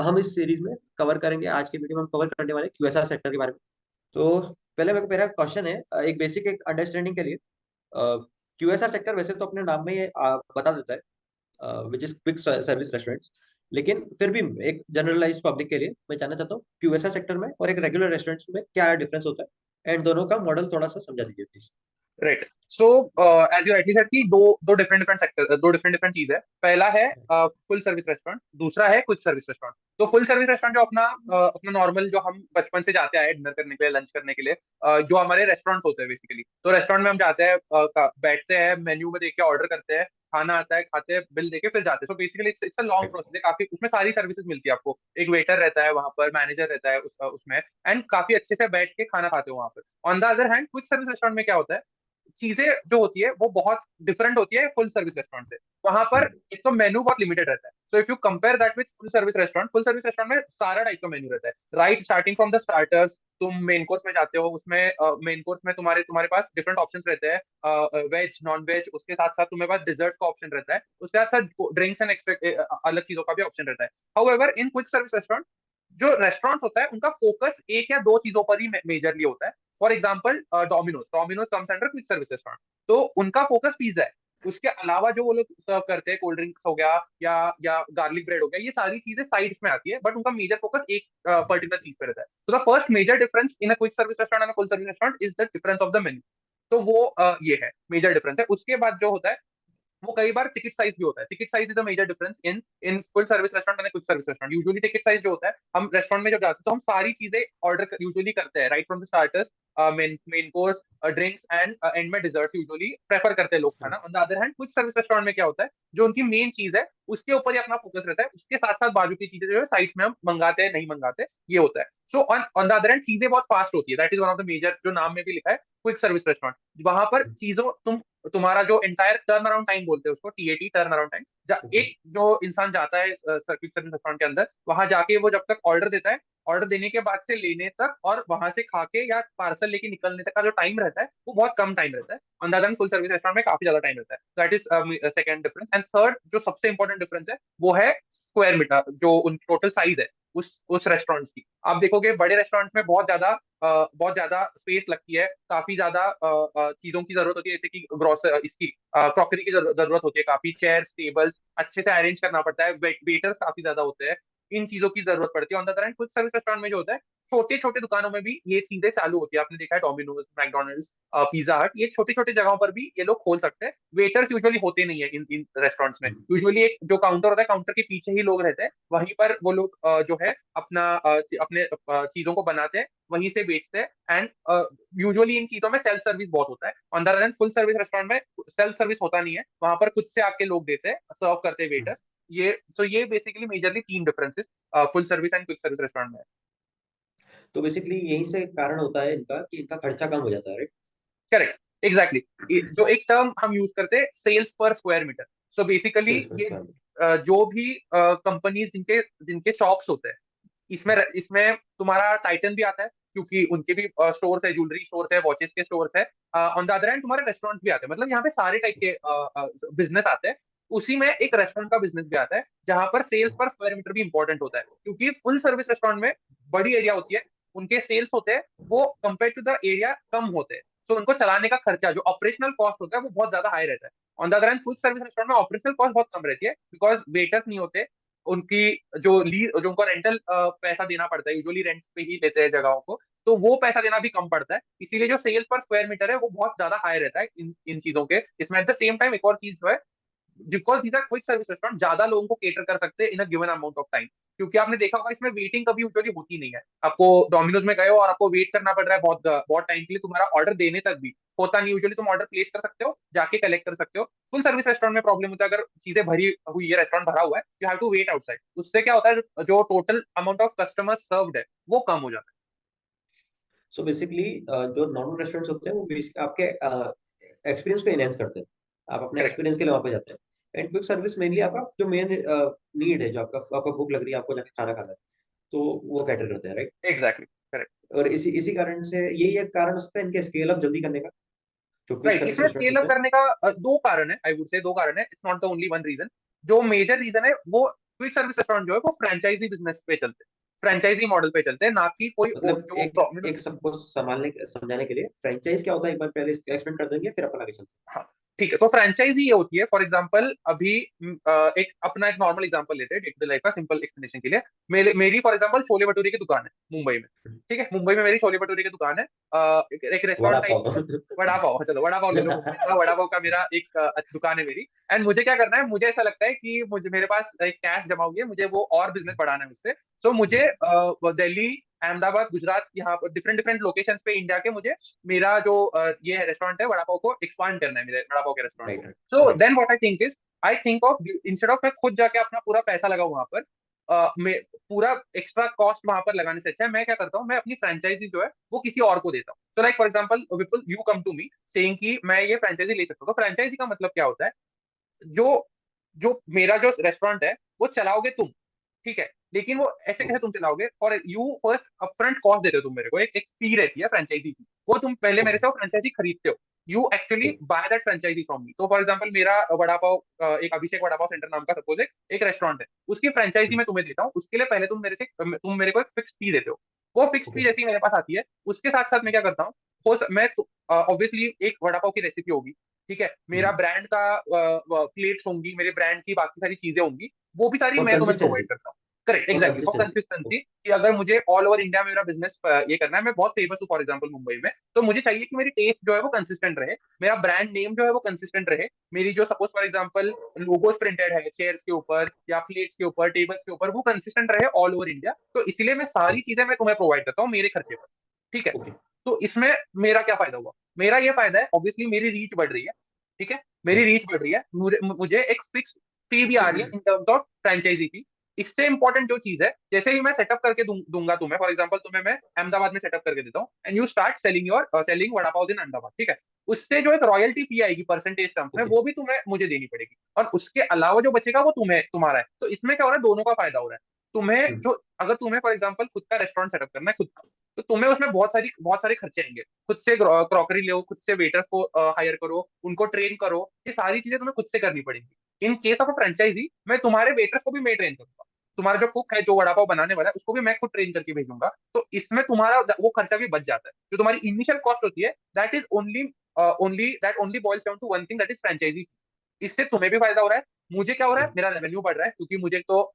हम इस सीरीज में कवर करेंगे। आज की वीडियो में हम कवर करने वाले क्यूएसआर सेक्टर के बारे में। तो पहले मेरा क्वेश्चन है, एक बेसिक एक अंडरस्टैंडिंग के लिए। क्यूएसआर सेक्टर वैसे तो अपने नाम में ये बता देता है, which is quick service restaurants. लेकिन फिर भी एक जनरलाइज पब्लिक के लिए मैं जानना चाहता हूँ क्यूएसआर सेक्टर में और एक रेगुलर रेस्टोरेंट्स में क्या डिफरेंस होता है, एंड दोनों का मॉडल थोड़ा सा समझा दीजिए please. Right. So as you rightly said कि दो दो डिफरेंट डिफरेंट सेक्टर, दो डिफरेंट डिफरेंट चीज है। पहला है फुल सर्विस रेस्टोरेंट, दूसरा है क्विक सर्विस रेस्टोरेंट। तो फुल सर्विस रेस्टोरेंट जो अपना नॉर्मल, जो हम बचपन से जाते आए डिनर करने के लिए, लंच करने के लिए, जो हमारे रेस्टोरेंट्स होते हैं बेसिकली। तो रेस्टोरेंट में हम जाते हैं, बैठते हैं, मेन्यू में देख के ऑर्डर करते हैं, खाना आता है, खाते हैं, बिल देके फिर जाते हैं। So basically it's a long process है काफी। उसमें सारी सर्विसेज मिलती है आपको। एक वेटर रहता है वहां पर, मैनेजर रहता है उसमें, एंड काफी अच्छे से बैठ के खाना खाते हो वहां पर। On the other hand quick service restaurant में क्या होता है, चीजें जो होती है वो बहुत डिफरेंट होती है फुल सर्विस रेस्टोरेंट से। वहां पर एक तो मेन्यू बहुत लिमिटेड रहता है। So if you compare that with full service restaurant में सारा टाइप का मेन्यू रहता है, right, starting from the starters. तुम मेन कोर्स में जाते हो, उसमें मेन कोर्स में तुम्हारे तुम्हारे पास डिफरेंट ऑप्शंस रहते हैं, वेज नॉन वेज। उसके साथ साथ तुम्हारे पास डिजर्ट्स का ऑप्शन रहता है, उसके साथ साथ ड्रिंक्स एंड अलग चीजों का भी ऑप्शन रहता है। However in quick service restaurant, जो रेस्टोरेंट होता है उनका फोकस एक या दो चीजों पर ही मेजरली होता है। For example Domino's, Domino's comes under quick service restaurant. तो उनका फोकस पिज्जा है। उसके अलावा जो वो लोग सर्व करते हैं, कोल्ड ड्रिंक्स हो गया या गार्लिक ब्रेड हो गया, ये सारी चीजें साइड्स में आती है, बट उनका मेजर फोकस एक पर्टिकुलर चीज पे रहता है। तो the first major difference in a quick service restaurant and full service restaurant is the difference of the menu. तो वो ये है, मेजर डिफरेंस है। उसके बाद जो होता है वो कई बार टिकट साइज भी होता है। Ticket size is a major difference in in full service restaurant and quick service restaurant. Usually ticket size जो होता है, हम रेस्टोरेंट में जब जाते हैं तो हम सारी चीजें ऑर्डर यूजुअली करते हैं, right from the starters, main course, drinks and and में डिजर्ट्स यूजुअली प्रेफर करते हैं लोग खाना। On the other hand quick service restaurant में क्या होता है, जो उनकी मेन चीज है उसके ऊपर ही अपना फोकस रहता है। उसके साथ साथ बाजू की चीजें जो है साइड्स में हम मंगाते हैं, नहीं मंगाते, ये होता है। So on on the other hand चीजें बहुत फास्ट होती है। That is one of the major, जो नाम में भी लिखा है क्विक सर्विस रेस्टोरेंट। वहां पर चीजों तुम्हारा जो एंटायर टर्न अराउंड टाइम बोलते हैं उसको, टीएटी, टर्न अराउंड टाइम। एक जो इंसान जाता है सर्विस सर्विस रेस्टोरेंट के अंदर, वहां जाके वो जब तक ऑर्डर देता है, ऑर्डर देने के बाद से लेने तक और वहां से खा के या पार्सल लेके निकलने तक का जो टाइम रहता है वो बहुत कम टाइम रहता है। On the other full service restaurant में काफी ज्यादा टाइम रहता है। That is second difference. And third जो सबसे इंपॉर्टेंट डिफरेंस है वो है स्क्वायर मीटर, जो उन टोटल साइज है उस रेस्टोरेंट्स की। आप देखोगे बड़े रेस्टोरेंट्स में बहुत ज्यादा स्पेस लगती है, काफी ज्यादा चीजों की जरूरत होती है, जैसे कि ग्रोसर इसकी क्रॉकरी की जरूरत होती है, काफी चेयर्स टेबल्स अच्छे से अरेंज करना पड़ता है, वेटर्स काफी ज्यादा होते हैं, इन चीजों की जरूरत पड़ती है। ऑन द अदर हैंड कुछ सर्विस रेस्टोरेंट में जो होता है, छोटे छोटे दुकानों में भी ये चीजें चालू होती है। आपने देखा है डोमिनोज, मैकडोनल्ड्स, पिज्जा हट, ये छोटी छोटी जगहों पर भी ये लोग खोल सकते हैं। वेटर्स यूजुअली होते नहीं है इन रेस्टोरेंट्स में। यूजुअली एक जो काउंटर होता है, काउंटर के पीछे ही लोग रहते हैं, वहीं पर वो लोग जो है अपने चीजों को बनाते हैं, वहीं से बेचते हैं। एंड यूजुअली इन चीजों में सेल्फ सर्विस बहुत होता है। On the other hand full service restaurant में सेल्फ सर्विस होता नहीं है, वहां पर खुद से आके लोग देते हैं, सर्व करते हैं वेटर्स। ये बेसिकली मेजरली तीन differences full service and quick service restaurant में। तो बेसिकली यही से कारण होता है इनका कि इनका खर्चा कम हो जाता है, राइट? Correct, exactly. जो एक टर्म हम यूज करते हैं, sales per square metre. So basically sales per ये स्क्वायर। जो भी कंपनीज जिनके जिनके शॉप्स होते हैं, इसमें इसमें तुम्हारा टाइटन भी आता है, क्योंकि उनके भी स्टोर्स है, ज्वेलरी स्टोर्स है, वॉचेस के स्टोर्स है। ऑन द अदर हैंड तुम्हारे रेस्टोरेंट्स भी आते हैं, मतलब यहाँ पे सारे टाइप के बिजनेस आते हैं। उसी में एक रेस्टोरेंट का बिजनेस भी आता है, जहां पर सेल्स पर स्क्वायर मीटर भी इंपॉर्टेंट होता है, क्योंकि फुल सर्विस रेस्टोरेंट में बड़ी एरिया होती है, उनके सेल्स होते हैं वो कंपेयर टू द एरिया कम होते हैं। सो उनको चलाने का खर्चा, जो ऑपरेशनल कॉस्ट होता है, वो बहुत ज्यादा हाई रहता है। On the other hand quick service restaurant में ऑपरेशनल कॉस्ट बहुत कम रहती है, बिकॉज वेटर्स नहीं होते, उनकी जो उनको रेंटल पैसा देना पड़ता है, यूजुअली रेंट पे ही लेते हैं जगहों को, तो वो पैसा देना भी कम पड़ता है। इसीलिए जो सेल्स पर स्क्वायर मीटर है वो बहुत ज्यादा हाई रहता है इन चीजों के। इसमें एट द सेम टाइम एक और चीज जो है, because these are quick service restaurant, ज्यादा लोगों को केटर कर सकते हैं in a given amount of time. क्योंकि आपने देखा होगा इसमें वेटिंग कभी यूजुअली होती नहीं है। आपको डोमिनोज में गए हो और आपको वेट करना पड़ रहा है बहुत बहुत टाइम के लिए, तुम्हारा ऑर्डर देने तक भी होता नहीं। यूजुअली तुम ऑर्डर प्लेस कर सकते हो, जाके कलेक्ट कर सकते हो। फुल सर्विस रेस्टोरेंट में प्रॉब्लम होता है, अगर चीजें भरी हुई है, रेस्टोरेंट भरा हुआ है, you have to wait outside. उससे क्या होता है, जो total amount of customer served है वो कम हो जाता सो बेसिकली जो नॉर्मल रेस्टोरेंट्स होते हैं वो बेसिक आपके एक्सपीरियंस को एनहेंस करते हैं। आप अपने है। करेक्ट, एक्सपीरियंस के लिए वहाँ पे जाते हैं। एंड क्विक सर्विस मेनली आपका जो मेन नीड है, जो आपका भूख लग रही है, आपको जाके खाना खाना है, तो वो कैटर करते हैं, राइट? Exactly, correct. और इसी इसी कारण से यही एक कारण हो सकता है इनके स्केल अप जल्दी करने का, जो क्विक राइट, सर्विस इसमें रेस्टोरेंट्स स्केल अप होते हैं। करने का दो कारण है, आई वुड से दो कारण है, it's not the only one reason. जो मेजर रीजन है वो क्विक सर्विस रेस्टोरेंट जो है वो फ्रेंचाइजी बिजनेस पे चलते हैं, फ्रेंचाइजी मॉडल पे चलते हैं, ना कि कोई मतलब जो एक एक सबको समझाने के लिए फ्रेंचाइज क्या होता है एक बार पहले एक्सप्लेन कर देंगे, फिर अपन आगे चलते हाँ ठीक है। तो फ्रेंचाइजी ये होती है, फॉर एग्जांपल अभी एक अपना एक नॉर्मल एग्जांपल लेते हैं डे टू डे लाइफ का, सिंपल एक्सप्लेनेशन के लिए। मेरी फॉर एग्जांपल छोले भटूरे की दुकान है मुंबई में। हैं। ठीक है, मुंबई में मेरी छोले भटूरे की दुकान है, एक वड़ा रेस्टोरेंट टाइप पाव। की है। वड़ा पाव, चलो वड़ा पाव ले लो, मुंबई का वड़ा पाव का मेरा एक दुकान है मेरी। एंड मुझे क्या करना है, मुझे ऐसा लगता है कि मुझे मेरे पास एक कैश जमा हुई है, मुझे वो और बिजनेस बढ़ाना है उससे। सो मुझे दिल्ली, अहमदाबाद, गुजरात, यहाँ पर डिफरेंट डिफरेंट लोकेशंस पे इंडिया के मुझे मेरा जो ये रेस्टोरेंट है वड़ा पाव को एक्सपांड करना है, मेरे वड़ा पाव के रेस्टोरेंट को। Right right so right. Then what I think is, I think of instead of मैं खुद जाके अपना पूरा पैसा लगाऊं वहां पर, मैं पूरा एक्स्ट्रा कॉस्ट वहां पर लगाने से अच्छा है मैं क्या करता हूँ, मैं अपनी फ्रेंचाइजी जो है वो किसी और को देता हूँ। So like for example Vipul, you come to me saying कि मैं ये फ्रेंचाइजी ले सकता हूँ। तो फ्रेंचाइजी का मतलब क्या होता है, जो जो मेरा जो रेस्टोरेंट है वो चलाओगे तुम, ठीक है, लेकिन वो ऐसे कैसे तुम चलाओगे, for you first upfront cost देते हो तुम मेरे को, एक फी रहती है फ्रेंचाइजी की, वो तुम पहले मेरे ओके से वो फ्रेंचाइजी खरीदते हो। You actually buy that franchisee from me. तो फॉर एग्जांपल मेरा वड़ा पाव एक अभिषेक वड़ा पाव सेंटर नाम का सपोज एक रेस्टोरेंट है, उसकी फ्रेंचाइजी मैं तुम्हें देता हूँ, उसके लिए पहले तुम मेरे को एक फिक्स फी देते हो। वो फिक्स ओके फी जैसी मेरे पास आती है, उसके साथ साथ मैं क्या करता हूँ, मैं ऑब्वियसली एक वड़ा पाव की रेसिपी होगी, ठीक है, मेरा ब्रांड का प्लेट्स होंगी, मेरे ब्रांड की बाकी सारी चीजें होंगी, वो भी सारी फॉर मैं तुम्हें प्रोवाइड कंसिस्टेंसी। करता हूँ। Correct, for exactly, for consistency. Consistency, कि अगर मुझे ऑल ओवर इंडिया में मेरा बिजनेस ये करना है, मैं बहुत फेमस हूँ फॉर एग्जांपल मुंबई में, तो मुझे चाहिए कि मेरी टेस्ट जो है वो कंसिस्टेंट रहे, मेरा ब्रांड नेम जो है वो कंसिस्टेंट रहे, मेरी जो suppose for example logos printed है चेयर्स के ऊपर या प्लेट्स के ऊपर, टेबल्स के ऊपर, वो कंसिस्टेंट रहे ऑल ओवर इंडिया। तो इसलिए मैं सारी चीजें मैं तुम्हें प्रोवाइड करता हूँ मेरे खर्चे पर, ठीक है। ओके। तो इसमें मेरा क्या फायदा हुआ, मेरा ये फायदा है ऑब्वियसली मेरी रीच बढ़ रही है, ठीक है, मेरी रीच बढ़ रही है, मुझे एक फिक्स फी भी आ रही है इन टर्म्स ऑफ फ्रेंचाइजी की। इससे इंपॉर्टेंट जो चीज है, जैसे ही मैं सेटअप करके दूंगा तुम्हें, फॉर एग्जांपल तुम्हें मैं अहमदाबाद में सेटअप करके देता हूँ and you start selling vada pav in Ahmedabad, ठीक है, उससे जो एक रॉयल्टी फी आएगी परसेंटेज टर्म्स में, ओके। वो भी तुम्हें मुझे देनी पड़ेगी, और उसके अलावा जो बचेगा वो तुम्हारा है। तो इसमें क्या हो रहा है, दोनों का फायदा हो रहा है। तुम्हें जो, अगर तुम्हें फॉर एग्जांपल खुद का रेस्टोरेंट सेटअप करना है खुद का, तो तुम्हें उसमें बहुत सारे खर्चे आएंगे, खुद से क्रॉकरी लो, खुद से वेटर्स को हायर करो, उनको ट्रेन करो, ये सारी चीजें तुम्हें खुद से करनी पड़ेंगी। In case of a franchisee, मैं तुम्हारे वेटर्स को भी मैं ट्रेन करूंगा, तुम्हारा जो कुक है जो वड़ा पाव बनाने वाला है उसको भी मैं खुद ट्रेन करके भेजूंगा, तो इसमें तुम्हारा वो खर्चा भी बच जाता है। जो तुम्हारी इनिशियल कॉस्ट होती है, that is only boils down to one thing, that is franchisee. इससे तुम्हें भी फायदा हो रहा है, मुझे क्या हो रहा है, मेरा रेवेन्यू बढ़ रहा है, क्योंकि मुझे तो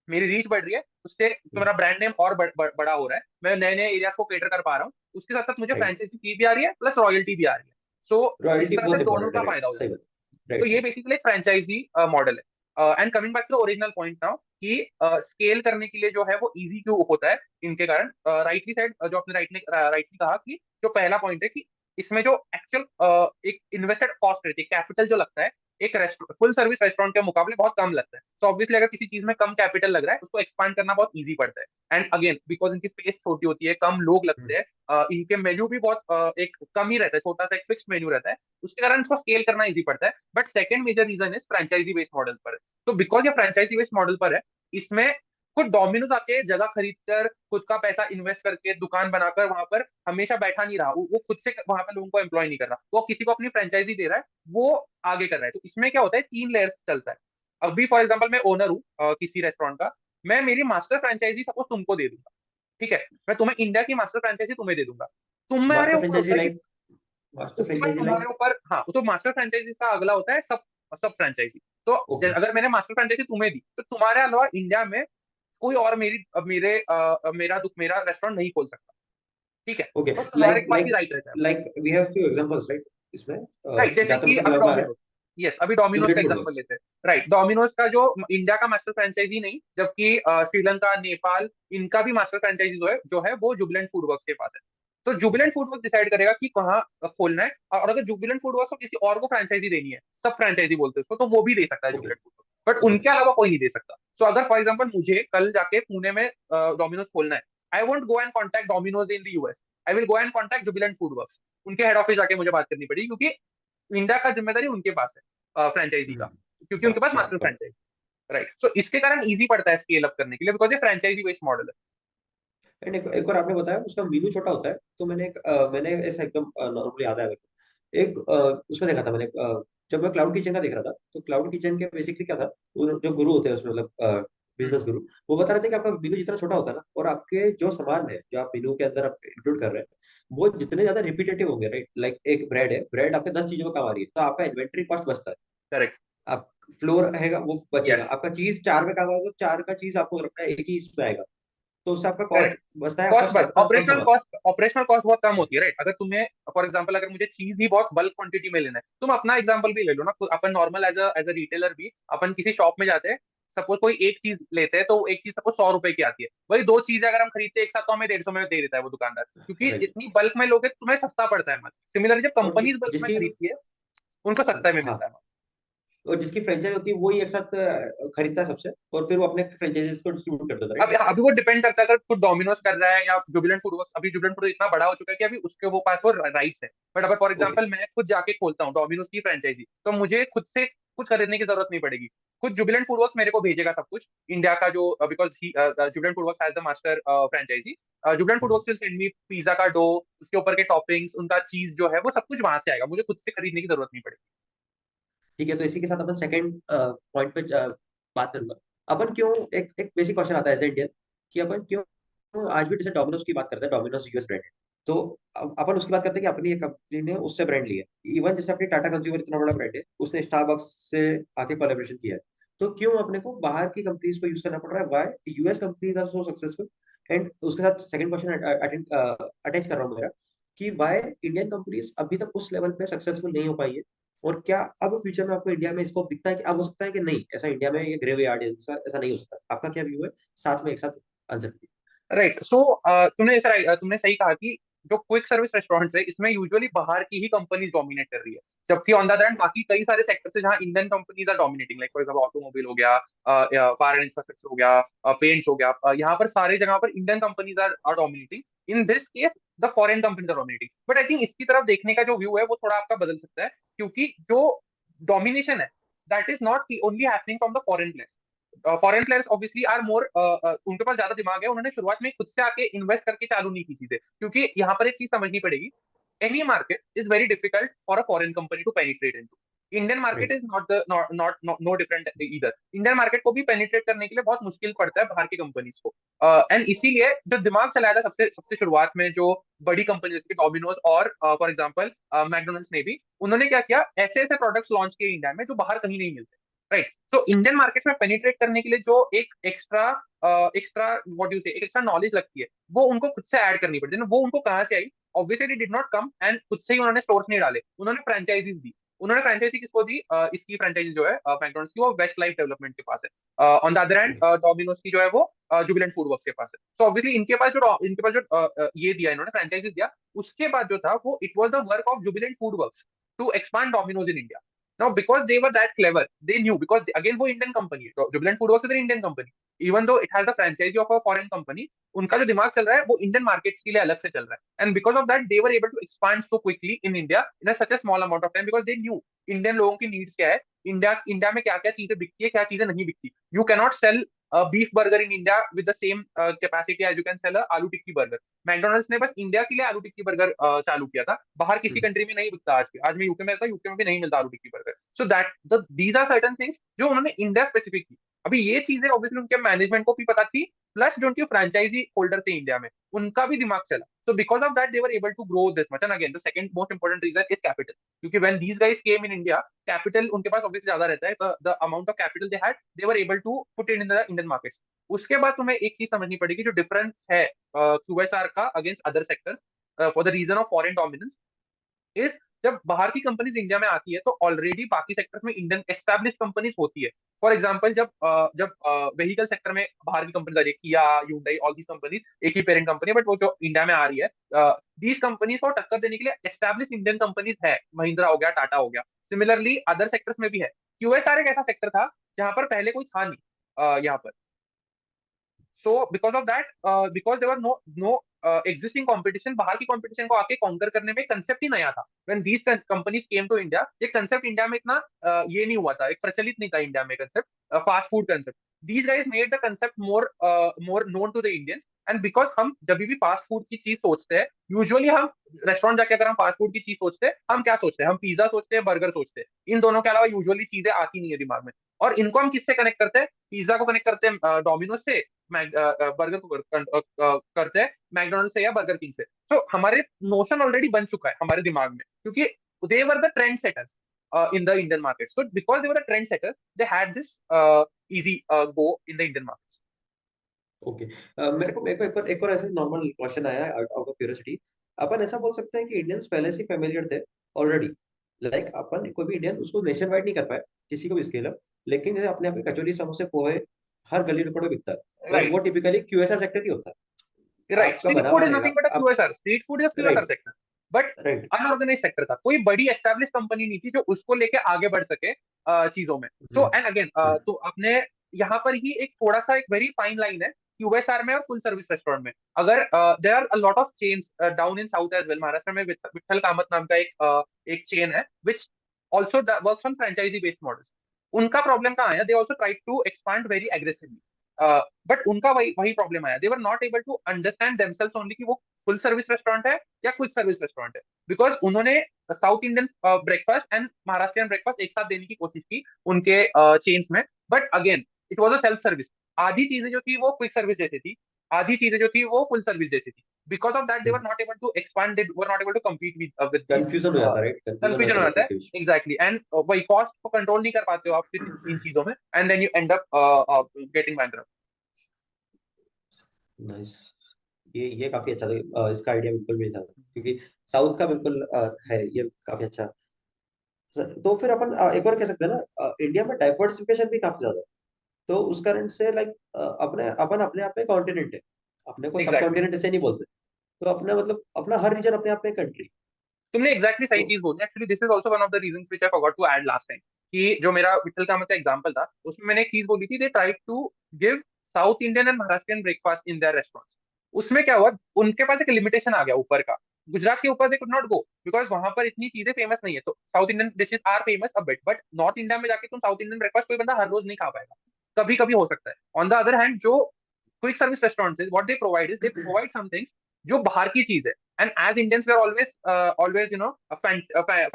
मेरी रीच बढ़ रही है, उससे तो मेरा ब्रांड नेम और बड़ा हो रहा है, मैं नए नए एरियाज को केटर कर पा रहा हूँ, उसके साथ साथ मुझे राइट। फ्रेंचाइजी फी भी आ रही है प्लस रॉयल्टी भी आ रही है। सो इस रॉयल्टी तरह से बहुत दोनों इंपॉर्टेंट है, का राइट, फायदा हो सही जाता बात। है। तो राइट ये राइट। बेसिकली एक फ्रेंचाइजी मॉडल है। And coming back to original point now, कि स्केल करने के लिए जो है वो इजी क्यों होता है इनके कारण, राइटली साइड जो आपने राइटली कहा कि जो पहला पॉइंट है कि इसमें जो एक्चुअल एक इन्वेस्टेड कॉस्ट रहती है, कैपिटल जो लगता है, एक फुल सर्विस रेस्टोरेंट के मुकाबले बहुत कम लगता है। सो ऑब्वियसली अगर किसी चीज में कम कैपिटल लग रहा है, उसको एक्सपांड करना बहुत ईजी पड़ता है। एंड अगेन बिकॉज इनकी स्पेस छोटी होती है, कम लोग लगते हैं, इनके मेन्यू भी बहुत एक कम ही रहता है, छोटा सा एक फिक्स मेन्यू रहता है, उसके कारण इसको स्केल करना ईजी पड़ता है। But second major reason is franchisee based model पर। तो बिकॉज ये फ्रेंचाइजी बेस्ड मॉडल पर है, इसमें खुद डोमिनोज आके जगह खरीद कर खुद का पैसा इन्वेस्ट करके दुकान बनाकर वहां पर हमेशा बैठा नहीं रहा, वो खुद से वहां पर लोगों को एम्प्लॉय नहीं कर रहा, वो किसी को अपनी फ्रेंचाइजी दे रहा है, वो आगे कर रहा है। तो इसमें क्या होता है, 3 लेयर्स चलता है। अभी फॉर एग्जाम्पल मैं ओनर हूँ किसी रेस्टोरेंट का, मैं मेरी मास्टर फ्रेंचाइजी सपोज तुमको दे दूंगा, ठीक है, मैं तुम्हें इंडिया की मास्टर फ्रेंचाइजी तुम्हें दे दूंगा, तुम्हारे मास्टर ऊपर होता फ्रेंचाइजी है कि लाइक। मास्टर उसके बाद फ्रेंचाइजी तुम्हारे लाइक। ऊपर, हाँ, तो मास्टर फ्रेंचाइजी का अगला होता है सब सब फ्रेंचाइजी। तो ओके। अगर मैंने मास्टर फ्रेंचाइजी तुम्हें दी, तो तुम्हारे अलावा इंडिया में कोई और मेरा रेस्टोरेंट नहीं खोल सकता, ठीक है, ओके। बस तुम्हारे लाइक पास ही लाइक राइट रहता है। Like we have few examples, right, इसमें राइट, जैसे जहाँ तक कि मुझे अभी दिमाग में आ रहा है। डोमिनोज, यस, अभी डोमिनोज का जुबलेंट फूड एग्जांपल वर्क्स। लेते हैं। राइट, डोमिनोज का जो इंडिया का मास्टर फ्रेंचाइजी नहीं, जबकि श्रीलंका, नेपाल, इनका भी मास्टर फ्रेंचाइजी जो है वो जुबलेंट फूड वर्क्स के पास है। तो जुबलेंट फूड वर्क डिसाइड करेगा कि कहाँ खोलना है, और अगर जुबलेंट फूड वर्क को किसी और को फ्रेंचाइजी देनी है, सब फ्रेंचाइजी बोलते हैं उसको, तो वो भी दे सकता है okay. Jubilant food work, but उनके अलावा कोई नहीं दे सकता। सो अगर फॉर एग्जाम्पल मुझे कल जाके पुणे में डोमिनोज खोलना है, I won't go and contact Domino's in the US, I will go and contact Jubilant food works, उनके हेड ऑफिस जाके मुझे बात करनी पड़ेगी, क्योंकि इंडिया का जिम्मेदारी उनके पास है फ्रेंचाइजी का, क्योंकि उनके पास मास्टर गॉट। फ्रेंचाइजी। राइट, सो इसके कारण इजी पड़ता है स्केल अप करने के लिए, बिकॉज ये फ्रेंचाइजी बेस्ड मॉडल है। एंड एक और आपने बताया उसका मीनू छोटा होता है, तो मैंने ऐसा एकदम नॉर्मली याद है मेरे को। एक उसमें देखा था मैंने, जब मैं क्लाउड किचन का देख रहा था, तो क्लाउड किचन के बेसिकली क्या था, जो गुरु होते हैं उसमें, मतलब बिजनेस गुरु, वो बता रहे थे कि आपका मेनू जितना छोटा होता है ना, और आपके जो सामान है जो आप मेनू के अंदर आप इंक्लूड कर रहे हैं वो जितने ज्यादा रिपीटेटिव होंगे, राइट, लाइक एक ब्रेड है, ब्रेड आपके 10 चीजों में काम आ रही है, तो आपका इन्वेंट्री कॉस्ट बचता है। करेक्ट। आप फ्लोर रहेगा वो बचेगा, यस। आपका चीज 4 में काम आएगा तो 4 का चीज आपको रखना है एक ही इसमें आएगा, तो उससे आपका कॉस्ट करेक्ट। बचता है, आपका कॉस्ट बस स्टॉक का कम ऑपरेशनल होगा। कॉस्ट, ऑपरेशनल कॉस्ट बहुत कम होती है, राइट। अगर तुम्हें फॉर एग्जांपल अगर मुझे चीज ही बहुत बल्क क्वांटिटी में लेना है, तुम अपना एग्जांपल भी ले लो ना, तो अपन नॉर्मल एज अ रिटेलर भी अपन किसी शॉप में जाते हैं, सपोज कोई एक चीज लेते हैं, तो एक चीज सपोज 100 रुपए की आती है, वही दो चीजें अगर हम खरीदते हैं एक साथ तो हमें 150 में दे देता है वो दुकानदार, क्योंकि राइट। जितनी बल्क में लोगे तुम्हें सस्ता पड़ता है माल। सिमिलरली जब और कंपनीज बल्क में जिसकी, खरीदती है उनको सस्ता में मिलता हाँ, है। और जिसकी फ्रेंचाइज होती है वही एक साथ खरीदता है सबसे, और फिर वो अपने फ्रेंचाइजीज को डिस्ट्रीब्यूट कर देता है, अब राइट। अभी वो डिपेंड करता है, अगर खुद डोमिनोज कर रहा है या जुबिलेंट फूड वर्क्स, अभी जुबिलेंट फूड इतना बड़ा हो चुका है कि अभी उसके वो पास वो राइट्स है। बट अगर फॉर ओके। एग्जांपल मैं खुद जाके खोलता हूँ डोमिनोज की फ्रेंचाइजी, तो मुझे खुद से कुछ खरीदने की जरूरत नहीं पड़ेगी। खुद जुबिलेंट फूड वर्क्स मेरे को भेजेगा सब कुछ इंडिया का, जो because Jubilant food Works has the master franchisee. Jubilant food Works will send me pizza का डो, उसके ऊपर के टॉपिंग्स, उनका चीज जो है वो सब कुछ वहां से आएगा, मुझे खुद से खरीदने की जरूरत नहीं पड़ेगी। ठीक है, तो इसी के साथ अपन सेकंड पॉइंट पे बात करूंगा। अपन क्यों, एक एक बेसिक क्वेश्चन आता है एज इंडियन, कि अपन क्यों आज भी जैसे डोमिनोज की बात करते हैं, डोमिनोज यूएस ब्रांड है, तो अपन उसकी बात करते हैं कि अपनी एक कंपनी ने उससे ब्रांड लिया। इवन जैसे अपनी टाटा कंज्यूमर इतना बड़ा ब्रांड है, उसने स्टारबक्स से आके कोलैबोरेशन किया है, तो क्यों अपने को बाहर की कंपनीज को यूज करना पड़ रहा है? Why US companies are so successful? एंड उसके साथ सेकंड क्वेश्चन अटैच कर रहा हूँ मेरा, कि व्हाई इंडियन कंपनीज अभी तक उस लेवल पे सक्सेसफुल नहीं हो पाई है, और क्या अब फ्यूचर में आपको इंडिया में स्कोप दिखता है कि अब हो सकता है कि नहीं, ऐसा इंडिया में ये ग्रेव यार्ड है, ऐसा नहीं हो सकता? आपका क्या व्यू है? साथ में एक साथ आंसर कीजिए। राइट। सो तुमने सही कहा कि जो क्विक सर्विस रेस्टोरेंट्स है इसमें यूजुअली बाहर की ही कंपनीज डोमिनेट कर रही है, जबकि ऑन द अदर हैंड बाकी कई सारे सेक्टर्स है जहां Indian companies are dominating, like for example automobile हो गया, फायर एंड इंफ्रास्ट्रक्चर हो गया, पेंट्स हो गया, यहाँ पर सारे जगह पर Indian companies are dominating. In this case the foreign companies are dominating. But I think इसकी तरफ देखने का जो व्यू है वो थोड़ा आपका बदल सकता है, क्योंकि जो डोमिनेशन है that is not only happening from the foreign players. Foreign players obviously are more, उनके पास ज्यादा दिमाग है, उन्होंने शुरुआत में खुद से आके इन्वेस्ट करके चालू नहीं की चीजें, क्योंकि यहाँ पर एक चीज समझनी पड़ेगी, any market is very difficult for a foreign company to penetrate into. Indian market right. Is not the not no different इधर। इंडियन मार्केट को भी पेनिट्रेट करने के लिए बहुत मुश्किल पड़ता है बाहर की कंपनीज को, एंड इसीलिए जो दिमाग चलाया था सबसे सबसे शुरुआत में, जो बड़ी कंपनी जैसे डोमिनोज और फॉर एग्जांपल मैकडोनल्ड्स ने भी, उन्होंने क्या किया, ऐसे ऐसे प्रोडक्ट्स लॉन्च किए इंडिया में जो बाहर कहीं नहीं मिलते। राइट। सो इंडियन मार्केट में पेनिट्रेट करने के लिए जो एक एक्स्ट्रा एक्स्ट्रा व्हाट यू से एक्स्ट्रा नॉलेज लगती है, वो उनको खुद से ऐड करनी पड़ती है ना। वो उनको कहाँ से आई? Obviously did not come and खुद से ही उन्होंने स्टोर्स नहीं डाले, उन्होंने फ्रेंचाइजीज दी। उन्होंने फ्रेंचाइजी किसको दी? इसकी फ्रेंचाइजी जो है मैकडोनल्ड्स की, वो वेस्ट लाइफ डेवलपमेंट के पास है। On the other hand Domino's की जो है वो जुबिलेंट फूड वर्क्स के पास है। सो ऑब्वियसली इनके पास जो ये दिया इन्होंने फ्रेंचाइजी दिया, उसके बाद जो था वो it was the work of Jubilant food Works to expand Domino's in India. Now, because they were that clever, they knew, because again वो इंडियन कंपनी है, तो Jubilant food Works is Indian company, even though it has the franchisee of a foreign company, उनका जो दिमाग चल रहा है वो इंडियन मार्केट्स के लिए अलग से चल रहा है, and because of that they were able to expand so quickly in India in such a small amount of time, because they knew Indian लोगों की नीड्स क्या है, इंडिया इंडिया में क्या क्या चीजें बिकती है, क्या चीजें नहीं बिकती। You cannot sell beef burger in India with the same capacity as you can sell aloo tikki burger. McDonald's ने बस इंडिया के लिए आलू टिक्की बर्गर चालू किया था, बाहर किसी कंट्री में नहीं बिकता। आज मैं यूके में रहता हूँ, यूके में भी नहीं मिलता aloo tikki burger. So that these are certain things जो उन्होंने इंडिया स्पेसिफिक की। अभी ये चीजें ऑब्वियसली उनके मैनेजमेंट को भी पता थी, प्लस जो उनके फ्रेंचाइजी होल्डर थे इंडिया में, उनका भी दिमाग चला। So because of that they were able to grow this much. And again the second most important reason is capital, क्योंकि when these guys came in India, capital उनके पास ऑब्वियसली ज्यादा रहता है, the amount of capital they had, they were able to put it in the Indian markets. उसके बाद तुम्हें एक चीज समझनी पड़ेगी, जो डिफरेंस है क्यूएसआर का against other sectors for the reason of foreign dominance, is जब बाहर की कंपनीज इंडिया में आती है तो ऑलरेडी बाकी सेक्टर्स में इंडियन एस्टैब्लिश्ड कंपनीज होती है। फॉर एग्जांपल जब व्हीकल सेक्टर में बाहर की कंपनीज आ रही है, किया, Hyundai, ऑल दीज कंपनीज एक ही पेरेंट कंपनी है, बट वो जो इंडिया में आ रही है, दीज कंपनीज को टक्कर देने के लिए एस्टैब्लिश्ड इंडियन कंपनीज है, महिंद्रा हो गया, टाटा हो गया। सिमिलरली अदर सेक्टर्स में भी है। क्यूएसआर एक ऐसा सेक्टर था जहां पर पहले कोई था नहीं यहाँ पर। So because of that, because there were no existing competition, बाहर की कंपटीशन को आके कॉन्कर करने में कंसेप्ट ही नया था। When these companies came to India, ये कंसेप्ट इंडिया में इतना ये नहीं हुआ था, एक प्रचलित नहीं था इंडिया में concept, fast food concept. These guys made the concept more known to the Indians. And because हम जब भी फास्ट फूड की चीज सोचते हैं, यूजुअली हम रेस्टोरेंट जाके अगर हम फास्ट फूड की चीज सोचते हैं, हम क्या सोचते हैं, हम पिज्जा सोचते हैं, बर्गर सोचते हैं। इन दोनों के अलावा यूजुअली चीजें आती नहीं है दिमाग में। और इनको हम किससे कनेक्ट करते हैं? पिज्जा को कनेक्ट करते हैं डोमिनोज से, बर्गर को करते हैं मैकडोनल्ड से या बर्गर किंग से। सो हमारे नोशन ऑलरेडी बन चुका है हमारे दिमाग में, क्योंकि they were the trend setters in the Indian market. So because they were the trend setters, they had this easy go in the Indian markets. Okay. मेरे को एक और ऐसे नॉर्मल क्वेश्चन आया है आउट ऑफ क्यूरियोसिटी। अपन ऐसा बोल सकते हैं कि इंडियंस पहले से फेमिलियर थे ऑलरेडी, लाइक अपन कोई भी इंडियन उसको नेशन वाइड नहीं कर पाए किसी को भी स्केल अप, लेकिन जैसे अपने आप में कचौरी समोसे पोहे हर गली नुक्कड़ में बिकता है और Right, वो टिपिकली क्यूएसआर सेक्टर की होता है। right. आपका Street बना food हुआ is रहेगा nothing but a आप। QSR. Street food is QSR right. sector. But right. Unorganise sector था, कोई बड़ी एस्टेब्लिश कंपनी नहीं थी जो उसको लेके आगे बढ़ सके चीजों में। सो एंड अगेन, तो अपने यहाँ पर ही एक थोड़ा सा एक वेरी फाइन लाइन है क्यूएसआर में और फुल सर्विस रेस्टोरेंट में। अगर there are a lot of chains down in south as well, Maharashtra में विठल कामत नाम का एक चेन है which also works on franchisee based models. उनका प्रॉब्लम कहाँ आया? They also try to expand very aggressively, but उनका वही वही प्रॉब्लम आया, they were not able to understand themselves only कि वो फुल सर्विस रेस्टोरेंट है या क्विक सर्विस रेस्टोरेंट है। बिकॉज उन्होंने south Indian breakfast and Maharashtrian breakfast एक साथ देने की कोशिश की उनके चेन्स में, but again it was a self service. आधी चीजें जो थी वो क्विक सर्विस जैसी थी, आधी चीजें जो थी वो फुल सर्विस जैसी थी। Because of that they were not able to expand, they were not able to compete with these. Confusion हो जाता है, राइट, कंफ्यूजन हो कंफ्यूजन हो जाता है जाता है, किसी भी। एग्जैक्टली। एंड वही कॉस्ट को कंट्रोल नहीं कर पाते हो आप फिर इन चीजों में, and then you end up getting bankrupt. Nice. ये काफी अच्छा था, इसका आइडिया बिल्कुल भी नहीं था क्योंकि साउथ का बिल्कुल है ये काफी अच्छा। तो फिर अपन एक और कह सकते हैं ना, इंडिया में डाइवर्सिफिकेशन भी काफी ज्यादा है। तो उस कारण से लाइक अपने अपन अपने आप में कॉन्टिनेंट है, अपने को सब एग्जैक्टली, कॉन्टिनेंट ऐसे नहीं बोलते। तो अपना मतलब अपना हर रीजन अपने आप में कंट्री। तुमने एग्जैक्टली सही तो चीज बोली। Actually this is also one of the reasons which I forgot to add last time, कि जो मेरा विठल कामत का एग्जांपल था उसमें मैंने एक चीज बोली थी, they try to give south Indian and Maharashtrian breakfast in their restaurants. उसमें क्या हुआ, उनके पास एक लिमिटेशन आ गया ऊपर का। गुजरात के ऊपर they could not go because वहां पर इतनी चीजें फेमस नहीं है। तो south Indian dishes are famous a bit, but north India में जाके तुम साउथ इंडियन ब्रेकफास्ट कोई बंदा हर रोज नहीं खा पाएगा, कभी कभी हो सकता है। ऑन द अदर हैंड जो quick service restaurants what they provide is they provide some things जो बाहर की चीज है। And as Indians we are always always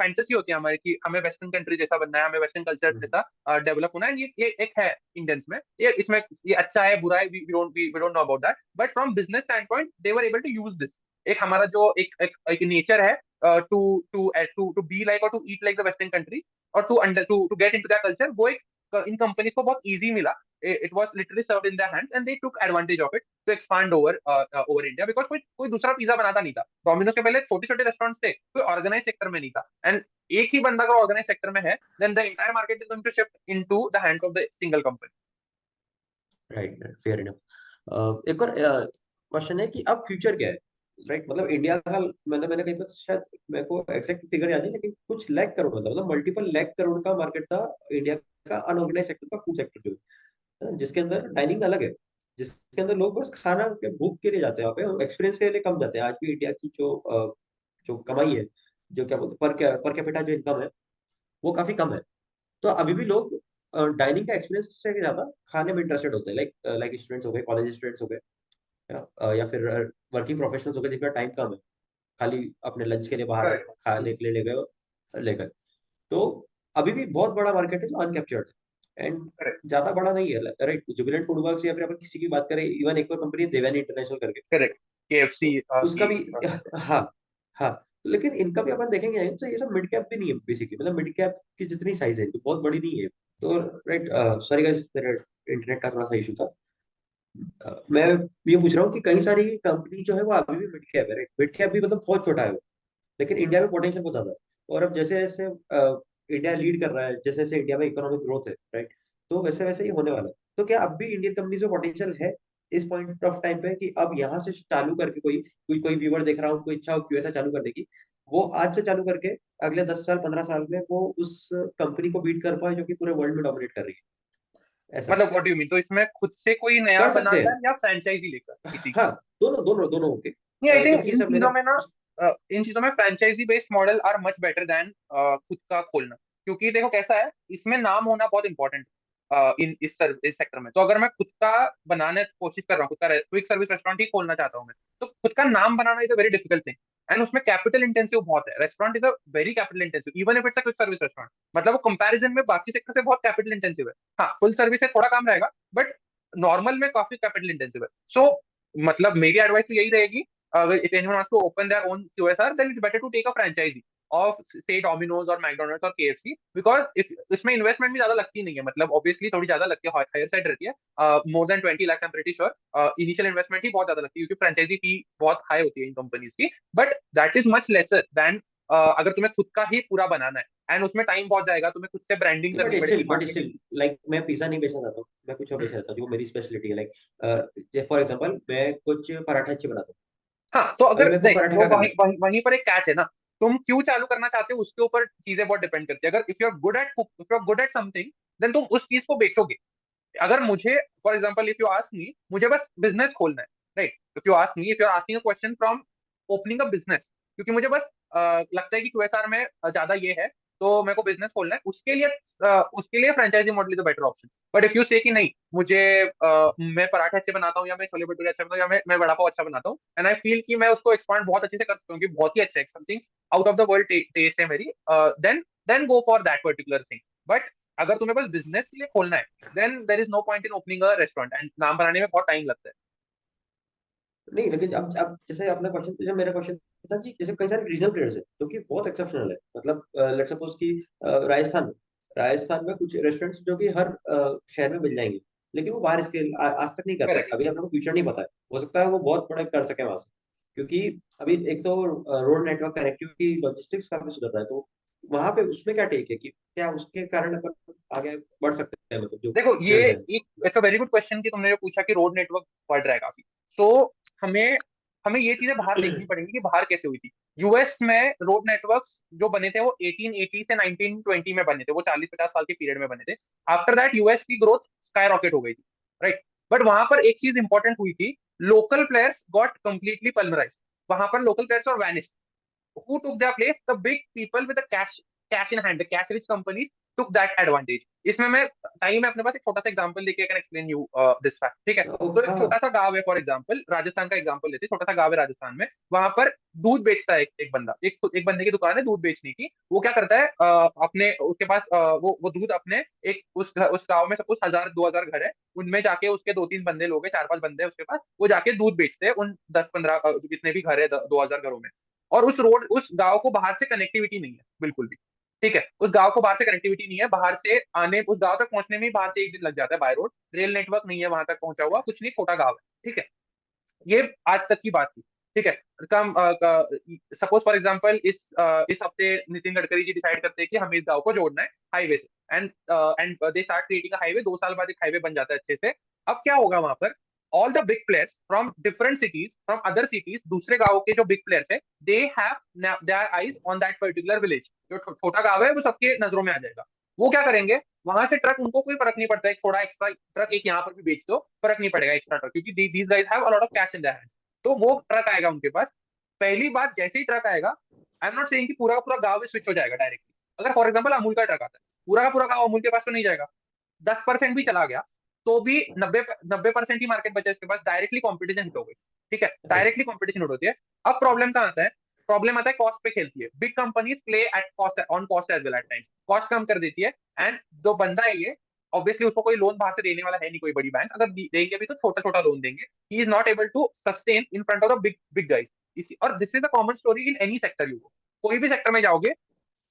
fantasy होती है हमारी कि हमें वेस्टर्न कंट्री जैसा बनना है, हमें वेस्टर्न कल्चर जैसा डेवलप होना है। ये एक है इंडियंस में, ये इसमें ये अच्छा है बुरा है, we don't know about that, but from business stand point they were able to use this. एक हमारा जो एक नेचर है टू टू बी लाइक और to eat like the western countries, और to get into that culture, वो एक इन companies को बहुत इजी मिला। it was literally served in their hands and they took advantage of it to expand over India, because कोई दूसरा pizza बनाता नहीं था। डोमिनोज के पहले छोटे छोटे रेस्टोरेंट्स थे, कोई ऑर्गेनाइज सेक्टर में नहीं था। एंड एक ही बंदा अगर ऑर्गेनाइज सेक्टर में है, then the entire market is going to shift into the hands of the single company. Right, fair enough. एक और क्वेश्चन है कि अब फ्यूचर क्या है, राइट, मतलब इंडिया का मतलब मैंने कहीं पर शायद मेरे को एग्जैक्ट फिगर याद नहीं, लेकिन कुछ लाख करोड़ था, मतलब मल्टीपल लाख करोड़ का मार्केट था इंडिया का अनऑर्गेनाइज सेक्टर का, फूड सेक्टर जो है, जिसके अंदर डाइनिंग अलग है, जिसके अंदर लोग बस खाना के भूख के लिए जाते हैं, वहाँ पे एक्सपीरियंस के लिए कम जाते हैं। आज भी इंडिया की जो कमाई है, जो क्या बोलते हैं पर कैपिटा जो इनकम है, वो काफी कम है। तो अभी भी लोग डाइनिंग का एक्सपीरियंस से ज्यादा खाने में इंटरेस्टेड होते हैं, लाइक लाइक स्टूडेंट्स हो गए, कॉलेज स्टूडेंट्स हो गए, या फिर वर्किंग प्रोफेशनल्स हो गए जिनका टाइम कम है, खाली अपने लंच के लिए बाहर करेक्ट, खाने के लिए ले गए। तो अभी भी बहुत बड़ा मार्केट है जो अनकैप्चर्ड है, एंड करेक्ट, ज्यादा बड़ा नहीं है, राइट। जुबिलेंट फूड वर्क्स या फिर अपन किसी की बात करें, इवन एक और कंपनी है देवयानी इंटरनेशनल करके, करेक्ट। तो KFC उसका की भी हाँ, हाँ। तो लेकिन इनका भी अपन देखेंगे तो ये सब मिड कैप भी नहीं है बेसिकली, मतलब मिड कैप की जितनी साइज है तो बहुत बड़ी नहीं है। तो राइट, सॉरी गाइस, मेरे इंटरनेट का थोड़ा सा इशू था। मैं ये पूछ रहा हूँ कि कई सारी कंपनी जो है वो अभी भी मिड कैप है, राइट, मिड कैप भी मतलब बहुत छोटा है वो, लेकिन इंडिया में पोटेंशियल बहुत ज्यादा है। और अब जैसे जैसे इंडिया लीड कर रहा है, जैसे जैसे इंडिया में इकोनॉमिक ग्रोथ है, राइट, तो वैसे वैसे ही होने वाला है। तो क्या अब भी इंडियन कंपनीज में पोटेंशियल है इस पॉइंट ऑफ टाइम पे कि अब यहाँ से चालू करके कोई कोई कोई व्यूअर देख रहा हूँ, कोई इच्छा हो क्यूएसए चालू करने की, वो आज से चालू करके अगले 10 साल 15 साल में वो उस कंपनी को बीट कर पाए जो कि पूरे वर्ल्ड में डोमिनेट कर रही है, ऐसा मतलब व्हाट डू यू मीन, तो इसमें खुद से कोई नया कर सकते बनाकर हैं। या फ्रेंचाइजी लेकर किसी की? हाँ, दोनों दोनों दोनों, ओके। नहीं, आई थिंक क्योंकि सब मेरे इन चीजों में franchisee based model are much better than खुद का खोलना। क्योंकि देखो कैसा है, इसमें नाम होना बहुत इंपॉर्टेंट इन इस सेक्टर में। तो अगर मैं खुद का बनाने की कोशिश कर रहा हूँ, खुद का क्विक सर्विस रेस्टोरेंट ही खोलना चाहता हूँ मैं, तो खुद का नाम बनाना is a very difficult thing. And उसमें कैपिटल इंटेंसिव बहुत है। Restaurant is a very capital intensive even if it's a quick service restaurant. मतलब वो कंपैरिजन में बाकी सेक्टर से बहुत कैपिटल इंटेंसिव है। हाँ, फुल सर्विस से थोड़ा कम रहेगा, बट नॉर्मल में काफी कैपिटल इंटेंसिव है। सो मतलब मेरी एडवाइस तो यही रहेगी, if anyone wants to open their own QSR, then it's better to take a franchisee of say Domino's or McDonald's or KFC, because if इसमें इन्वेस्टमेंट भी ज्यादा लगती नहीं है। मतलब ऑब्वियसली थोड़ी ज्यादा लगती है, हायर साइड रहती है, more than 20 lakhs I am pretty sure. Initial investment ही बहुत ज्यादा लगती है क्योंकि फ्रेंचाइजी फी बहुत हाई होती है इन कंपनीज की। But that is much lesser than अगर तुम्हें खुद का ही पूरा बनाना है, एंड उसमें टाइम बहुत जाएगा, तुम्हें खुद से ब्रांडिंग करनी पड़ेगी, बट मार्केटिंग। स्टिल लाइक मैं पिज्जा नहीं बेचना चाहता हूँ, मैं कुछ और बेचना चाहता हूँ जो मेरी स्पेशलिटी है। लाइक फॉर एग्जांपल मैं कुछ पराठा अच्छे बनाता हूँ। हाँ, तो अभी अगर मेरे को देख, पराठा वो का करना वहीं पर एक कैच है ना। तुम क्यों चालू करना चाहते हो उसके ऊपर चीजें बहुत डिपेंड करती है। अगर if you are good at something, then तुम उस चीज को बेचोगे। अगर मुझे, for example, if you ask me, मुझे बस बिजनेस खोलना है, right? If you are asking a question from opening a business, क्योंकि मुझे बस लगता है कि QSR में ज्यादा ये है, तो मेरे को बिजनेस खोलना है, उसके लिए franchisee model is a better option. But if you say कि नहीं, मुझे मैं पराठे अच्छे बनाता हूँ, या मैं छोले भटूरे अच्छे बनाता हूँ, या मैं वड़ा पाव अच्छा बनाता हूँ, एंड आई फील कि मैं उसको एक्सपांड बहुत अच्छे से कर सकता हूँ, कि बहुत ही अच्छा है, something out of the world taste है मेरी, then then go for that particular thing. But अगर तुम्हें बस बिजनेस के लिए खोलना है, then there is no point in opening a restaurant, and नाम बनाने में बहुत टाइम लगता है। नहीं, लेकिन अब जैसे आपने क्वेश्चन, जैसे मेरा क्वेश्चन था कि जैसे कई सारे रीजनल प्लेयर्स हैं जो कि बहुत एक्सेप्शनल है। मतलब लेट्स सपोज कि राजस्थान में कुछ रेस्टोरेंट्स जो कि हर शहर में मिल जाएंगे, लेकिन वो बाहर इसके आज तक नहीं कर पाए। करेक्ट। अभी अपने को फ्यूचर नहीं पता है, हो सकता है वो बहुत बड़ा कर सके वहां से। क्योंकि अभी एक तो रोड नेटवर्क कनेक्टिविटी लॉजिस्टिक्स काफी सुधरता है, तो वहां पे उसमें क्या टेक है कि क्या उसके कारण अपन आगे बढ़ सकते हैं, मतलब जो देखो, ये प्लेयर्स हैं। एक it's a very good question कि तुमने जो पूछा कि रोड नेटवर्क बढ़ रहा है काफी। तो हमें हमें ये चीजें बाहर देखनी पड़ेंगी कि बाहर कैसे हुई थी। यूएस में रोड नेटवर्क्स जो बने थे वो 1880 से 1920 में बने थे, वो 40-50 साल के पीरियड में बने थे। आफ्टर दैट यूएस की ग्रोथ स्काई रॉकेट हो गई थी, राइट? बट वहां पर एक चीज इंपॉर्टेंट हुई थी, लोकल प्लेयर्स गॉट कंप्लीटली पल्मराइज्ड। वहां पर लोकल प्लेयर्स और vanished. Who took their place? The big people with the cash in hand, the cash rich companies took that advantage. इसमें मैं चाहिए, मैं अपने पास एक छोटा सा एग्जांपल लेके can explain you this fact, ठीक है? तो एक हाँ। छोटा सा गांव है, फॉर एग्जांपल राजस्थान का एग्जांपल लेते हैं। छोटा सा गांव है राजस्थान में, वहां पर दूध बेचता है एक बंदा, एक बंदे की दुकान है दूध बेचने की। वो क्या करता है, अपने उसके पास वो दूध अपने एक उस गांव में सपोज 1000-2000 घर है, उनमें जाके उसके 2-3 बंदे लोग हैं, 4-5 बंदे हैं उसके पास, वो जाके दूध बेचते हैं उन 10-15 जितने भी घर है 2000 घरों में। और उस गांव को बाहर से कनेक्टिविटी नहीं है बिल्कुल भी, ठीक है? उस गांव को बाहर से कनेक्टिविटी नहीं है, बाहर से आने, उस गांव तक पहुंचने में ही बाहर से एक दिन लग जाता है बाय रोड। रेल नेटवर्क नहीं है वहां तक पहुंचा हुआ, कुछ नहीं, छोटा गांव है, ठीक है? ये आज तक की बात थी, ठीक है? कम सपोज फॉर एग्जांपल इस हफ्ते नितिन गडकरी जी डिसाइड करते हैं कि हमें इस गांव को जोड़ना है हाईवे से, and they start creating a highway. 2 साल बाद एक हाईवे बन जाता है अच्छे से। अब क्या होगा वहां पर, all the big players from different cities, from other cities, दूसरे गांव के जो बिग प्लेयर्स है, they have their eyes on that particular village. जो छोटा गांव है वो सबके नजरों में आ जाएगा। वो क्या करेंगे, वहां से ट्रक, उनको कोई फर्क नहीं पड़ता है, थोड़ा एक्स्ट्रा ट्रक एक यहाँ पर भी बेच दो, फर्क नहीं पड़ेगा एक्स्ट्रा ट्रक, क्योंकि these guys have a lot of cash in their hands. तो वो ट्रक आएगा उनके पास। पहली बात, जैसे ही ट्रक आएगा, आई एम नॉट सेइंग कि पूरा का पूरा गांव स्विच हो जाएगा डायरेक्टली। अगर फॉर एग्जांपल अमूल का ट्रक आता है, पूरा का पूरा गांव अमूल के पास तो नहीं जाएगा। 10% भी चला गया तो भी 90% ही मार्केट बचा इसके पास, डायरेक्टली कॉम्पिटिशन हिट हो गई, ठीक है? राइट। डायरेक्टली कॉम्पिटिशन हिट होती है। अब प्रॉब्लम कहाँ आता है? प्रॉब्लम आता है कॉस्ट पे खेलती है। Big companies play at cost, on cost as well at times, cost कम कर देती है। एंड जो बंदा है ये, ऑब्वियसली उसको कोई लोन बाहर से देने वाला है नहीं, कोई बड़ी बैंक, अगर देंगे भी तो छोटा छोटा लोन देंगे। He is not able to sustain in front of the big big guys. और this is a common story in any sector. You कोई भी सेक्टर में जाओगे,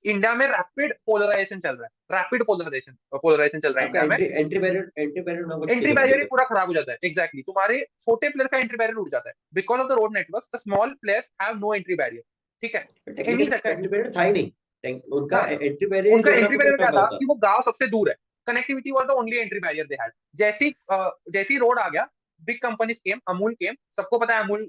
इंडिया में रैपिड पोलराइजेशन चल रहा है, रैपिड पोलराइजेशन पोलराइजेशन चल रहा है आपका इंडिया में। एंट्री बैरियर ना बहुत तेज एंट्री हो बैरियर जाती ही है। पूरा खराब हो जाता है, एग्जैक्टली तुम्हारे छोटे प्लेयर का एंट्री बैरियर उठ जाता है, because of the road network the small players have no entry barrier, ठीक है? एनी टेक्निकली उनका सेक्टर। एंट्री बैरियर था ही नहीं। उनका हाँ, एंट्री बैरियर उनका एंट्री ज्योग्राफिकल बैरियर क्या रखा था हुआ था। कि वो गांव सबसे दूर है। Connectivity was the only entry barrier they had. जैसी रोड आ गया, big companies came, Amul came, सबको पता है Amul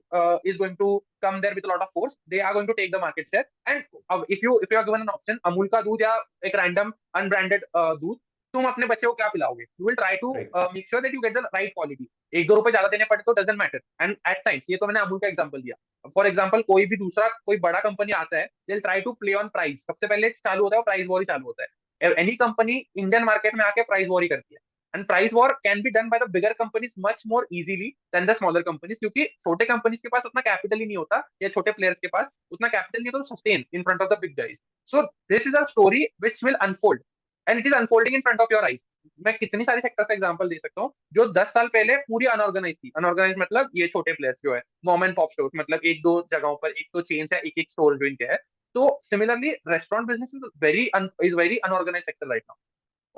is going to come there with lot of force, they are going to take the market share. And अब if you are given an option, Amul का दूध या एक रैंडम अनब्रांडेड दूध, तुम अपने बच्चे को क्या पिलाओगे? You will try to right. Make sure that you get the right quality. 1-2 रुपए ज्यादा देने पड़े तो doesn't matter. And at times, ये तो मैंने अमूल का एग्जांपल दिया, फॉर एग्जांपल कोई भी दूसरा कोई बड़ा कंपनी आता है, they try to play on price. सबसे पहले चालू होता है प्राइस वॉर ही चालू होता है। एनी कंपनी इंडियन मार्केट में आके प्राइस वॉर ही करती है। And price war can be done by the bigger companies much more easily than the smaller companies, क्योंकि छोटे कंपनीज के पास उतना कैपिटल ही नहीं होता, या छोटे प्लेयर्स के पास उतना कैपिटल नहीं होता तो sustain in front of the big guys. So this is a story which will unfold, and it is unfolding in front of your eyes. मैं कितनी सारी सेक्टर्स का एग्जांपल दे सकता हूँ जो 10 साल पहले पूरी अनऑर्गेनाइज थी। अनऑर्गेनाइज मतलब ये छोटे प्लेयर्स जो है, मॉम एंड पॉप स्टोर, मतलब एक दो जगहों पर एक तो चेन्स है, एक एक स्टोर जो इनके है। तो similarly restaurant business is very unorganise sector right now.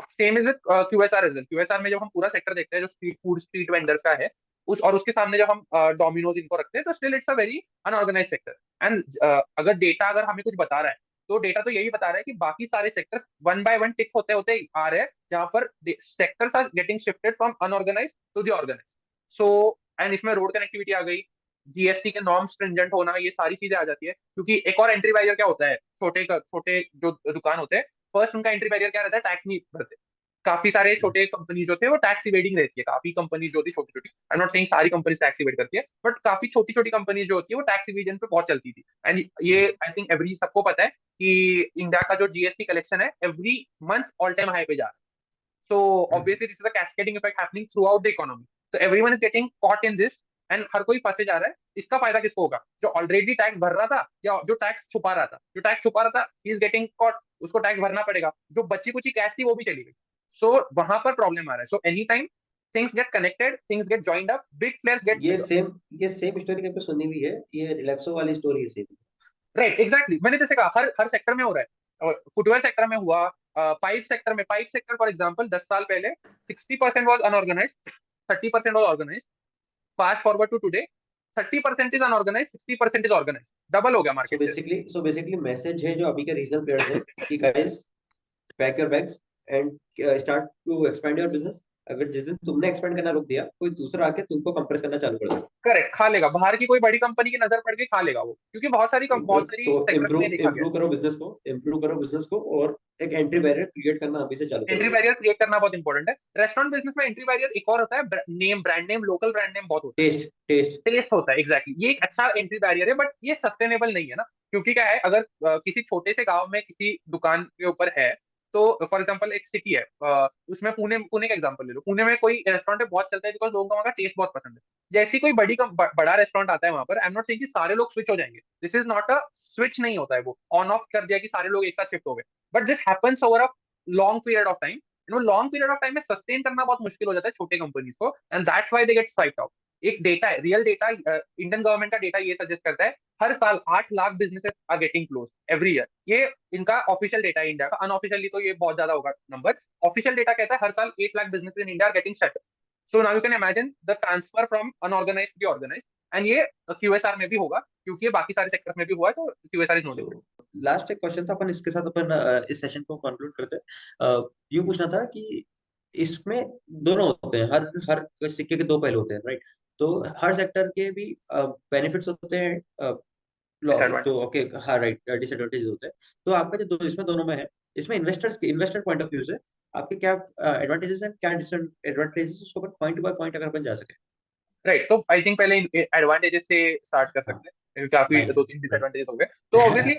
Same is with QSR as well. QSR में जब हम पूरा सेक्टर देखते हैं जो स्ट्रीट फूड स्ट्रीट वेंडर्स का है, उस और उसके सामने जब हम डोमिनोज इनको रखते हैं, तो still it's a very unorganise sector. And अगर डेटा अगर हमें कुछ बता रहा है, तो डेटा तो यही बता रहा है कि बाकी सारे sectors one by one tick होते होते आ रहे हैं, जहां पर sectors are getting shifted from unorganise to the organise. So and इसमें रोड कनेक्टिविटी आ गई, जीएसटी के नॉर्म स्ट्रिंजेंट होना, ये सारी चीजें आ जाती है। क्योंकि एक और एंट्री बैरियर क्या होता है, छोटे जो दुकान होते हैं, फर्स्ट उनका एंट्री बैरियर क्या रहता है, टैक्स नहीं भरते। काफी सारे छोटे कंपनीज जो थे वो टैक्स इवेडिंग रहती है, काफी कंपनीज जो थी छोटी छोटी, आई एम नॉट सेइंग सारी कंपनीज टैक्स इवेड करती है, बट काफी छोटी छोटी कंपनीज जो होती है वो टैक्स इवेजन पे बहुत चलती थी। एंड ये आई थिंक एवरी सबको पता है कि इंडिया का जो जीएसटी कलेक्शन है every month all time high पे जा रहा है। So obviously this is a cascading effect happening throughout the economy. So everyone is getting caught in this, and हर कोई फंसे जा रहा है। इसका फायदा किसको होगा? जो ऑलरेडी टैक्स भर रहा था या जो टैक्स छुपा रहा था। जो टैक्स छुपा रहा था ही इज गेटिंग कॉट, उसको टैक्स भरना पड़ेगा। जो बची कुची कैश थी वो भी चली गई। सो वहां पर प्रॉब्लम आ रहा है। So any time things get connected, things get joined up, big players get ये बिगर। सेम ये सेम स्टोरी कहीं पे सुनी हुई है, ये रिलैक्सो वाली स्टोरी है सेम। राइट, एग्जैक्टली, मैंने जैसे कहा हर हर सेक्टर में हो रहा है। फुटवेयर सेक्टर में हुआ, पाइप सेक्टर फॉर एग्जांपल 10 साल पहले 60% was unorganise, 30% was organise. Fast forward to today 30% is unorganise, 60% is organise. Double हो गया so market share. Basically so basically message है जो अभी के रीजनल प्लेयर्स है कि guys, pack your bags and start to expand your business. अगर जिस दिन तुमने एक्सपेंड करना रोक दिया, कोई दूसरा आके तुमको कंप्रेस करना चालू कर देगा। करेक्ट, खा लेगा, बाहर की कोई बड़ी कंपनी की नजर पड़ के खा लेगा वो, क्योंकि बहुत सारी तो सेक्टर्स में इम्प्रूव देखा गया है। इम्प्रूव करो बिजनेस को, और एक एंट्री बैरियर क्रिएट करना अभी से चालू कर एंट्री दो। बैरियर क्रिएट करना बहुत इंपॉर्टेंट है। रेस्टोरेंट बिजनेस में एंट्री बैरियर एक और होता है, name, brand name, local brand name बहुत होता है। Test test. टेस्ट होता है, एग्जैक्टली ये एक अच्छा एंट्री बैरियर है, बट ये सस्टेनेबल नहीं है ना। क्योंकि क्या है, अगर किसी छोटे से गांव में किसी दुकान के ऊपर है, तो फॉर एग्जांपल एक सिटी है, उसमें पुणे पुणे का एग्जांपल ले लो। पुणे में कोई रेस्टोरेंट है, बहुत चलता है बिकॉज लोगों को वहाँ का टेस्ट बहुत पसंद है। जैसे ही कोई बड़ा रेस्टोरेंट आता है वहां पर, आई एम नॉट सेइंग कि सारे लोग स्विच हो जाएंगे, this is not a switch, नहीं होता है वो ऑन ऑफ कर दिया कि सारे लोग एक साथ शिफ्ट हो गए, but this happens over a long period of time. वो लॉन्ग पीरियड ऑफ टाइम में सस्टेन करना बहुत मुश्किल हो जाता है छोटे कंपनीज को, and that's why they get swiped out. एक डेटा है, रियल डेटा, इंडियन गवर्नमेंट का डेटा ये सजेस्ट करता है हर साल 8 lakh businesses are getting close every year. ये इनका ऑफिशियल डेटा है इंडिया का, अनऑफिशियली तो ये बहुत ज्यादा होगा नंबर। ऑफिशियल डेटा कहता है हर साल 8 lakh businesses in India are getting shut. So now you can imagine the transfer from unorganise to organise, and ये क्यूएसआर में भी होगा, क्योंकि ये बाकी सारे सेक्टर्स में भी हुआ है, तो QSR is no so different. Last एक क्वेश्चन था, अपन इसके साथ अपन इस सेशन को कंक्लूड करते हैं। यूं पूछना था कि इसमें दोनों होते हैं, हर हर सिक्के के दो पहलू होते हैं, राइट? तो हर सेक्टर के भी बेनिफिट्स होते हैं, डिसएडवांटेज। जो ओके, हाँ राइट, डिसएडवांटेज होते हैं। तो आपका जो इसमें दोनों में है, इसमें इन्वेस्टर पॉइंट ऑफ व्यू से आपके क्या एडवांटेजेस हैं, क्या डिसएडवांटेजेस, उसको अपन पॉइंट बाय पॉइंट अगर अपन जा सके। राइट, तो आई थिंक पहले एडवांटेजेस से स्टार्ट कर हाँ, सकते हैं, काफी नाइस। दो तीन डिसएडवांटेजेस हो गए। तो ऑब्वियसली